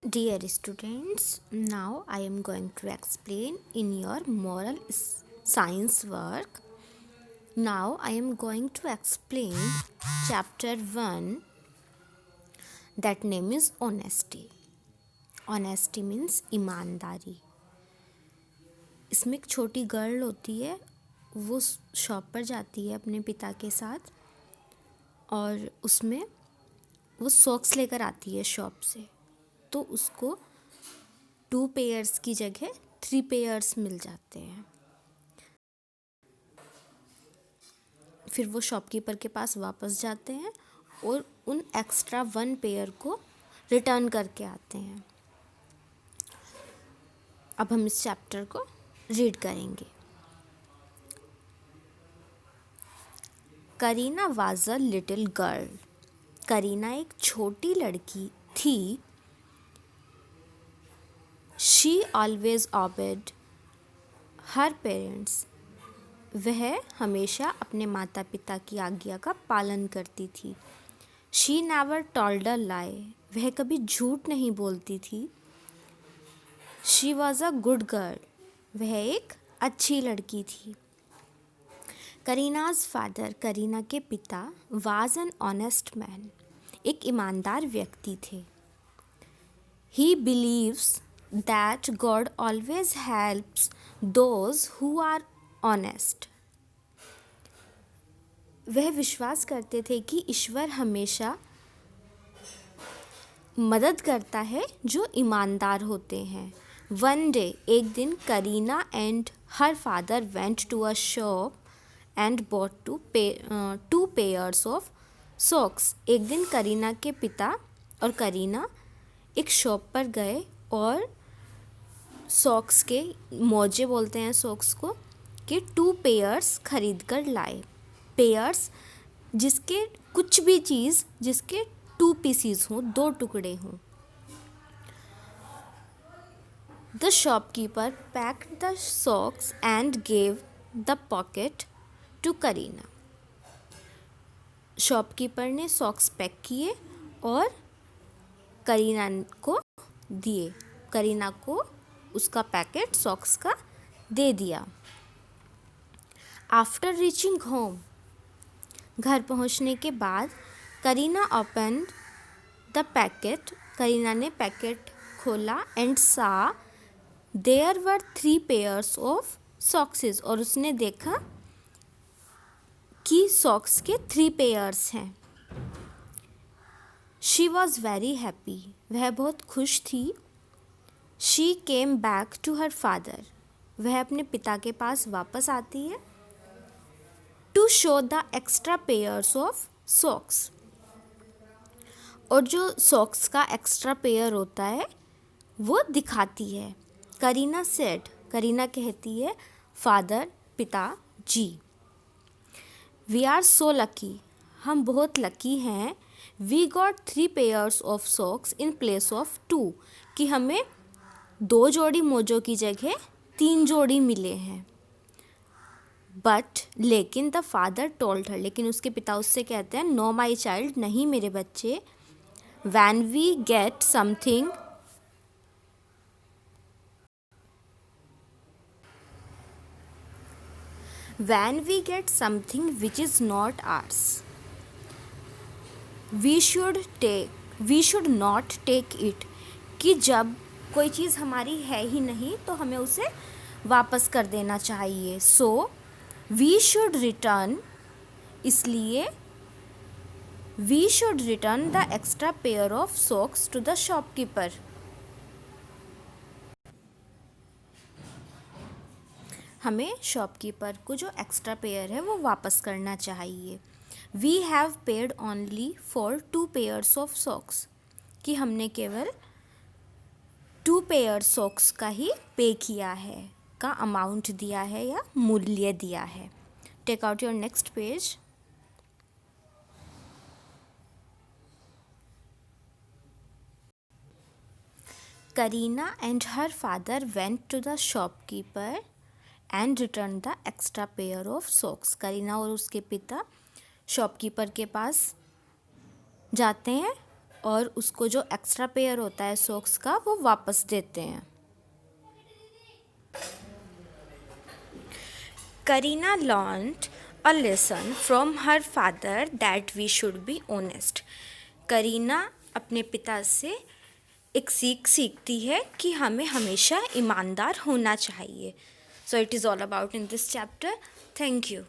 Dear students, now I am going to explain in your moral science work. Now I am going to explain chapter 1, that name is honesty. Honesty means ईमानदारी. इसमें एक छोटी girl होती है, वो shop पर जाती है अपने पिता के साथ और उसमें वो सॉक्स लेकर आती है शॉप से. तो उसको 2 पेयर्स की जगह 3 पेयर्स मिल जाते हैं. फिर वो शॉपकीपर के पास वापस जाते हैं और उन एक्स्ट्रा 1 पेयर को रिटर्न करके आते हैं. अब हम इस चैप्टर को रीड करेंगे. Kareena was a little girl. Kareena एक छोटी लड़की थी. She always obeyed her parents. वह हमेशा अपने माता पिता की आज्ञा का पालन करती थी. शी नेवर टोल्ड अ लाई. वह कभी झूठ नहीं बोलती थी. She was a good girl. वह एक अच्छी लड़की थी. करीनाज फादर. करीना के पिता वाज एन ऑनेस्ट मैन. एक ईमानदार व्यक्ति थे. He believes that God always helps those who are honest. वह विश्वास करते थे कि ईश्वर हमेशा मदद करता है जो ईमानदार होते हैं. वन डे, एक दिन, Kareena and her father went to a shop and bought 2 pairs of socks. एक दिन करीना के पिता और करीना एक शॉप पर गए और सॉक्स के, मोजे बोलते हैं सॉक्स को, के 2 पेयर्स खरीद कर लाए. पेयर्स जिसके कुछ भी चीज़ जिसके 2 पीसीज हों, 2 टुकड़े हों. The shopkeeper packed the socks and gave the pocket to Kareena. Shopkeeper ने सॉक्स पैक किए और करीना को दिए. करीना को उसका पैकेट सॉक्स का दे दिया. After reaching home. घर पहुंचने के बाद Kareena open the packet. Kareena ने पैकेट खोला and saw there were 3 pairs of sockses. और उसने देखा कि सॉक्स के 3 पेयर्स हैं. She was very happy. वह बहुत खुश थी. She came back to her father. वह अपने पिता के पास वापस आती है. To show the extra pairs of socks. और जो सॉक्स का एक्स्ट्रा पेयर होता है वो दिखाती है. करीना सेड. करीना कहती है, फादर, पिता जी, वी आर सो लकी. हम बहुत लकी हैं. We got 3 pairs of socks in place of 2. कि हमें 2 जोड़ी मोजों की जगह 3 जोड़ी मिले हैं. बट लेकिन द फादर टोल्ड हर. लेकिन उसके पिता उससे कहते हैं, नो माई चाइल्ड, नहीं मेरे बच्चे, when we get something when we get something which is not ours, we should not take it. कि जब कोई चीज़ हमारी है ही नहीं तो हमें उसे वापस कर देना चाहिए. So we should return. इसलिए we should return the extra pair of socks to the shopkeeper. हमें शॉपकीपर को जो एक्स्ट्रा पेयर है वो वापस करना चाहिए. We have paid only for 2 pairs of socks. कि हमने केवल 2 पेयर सॉक्स का ही पे किया है, का अमाउंट दिया है या मूल्य दिया है. Take out your next page. Kareena and her father went to the shopkeeper and return the extra pair of socks. Kareena और उसके पिता शॉपकीपर के पास जाते हैं और उसको जो एक्स्ट्रा पेयर होता है सॉक्स का वो वापस देते हैं। Kareena learned a lesson from her father that we should be honest. Kareena अपने पिता से एक सीख सीखती है कि हमें हमेशा ईमानदार होना चाहिए। So it is all about in this chapter. Thank you.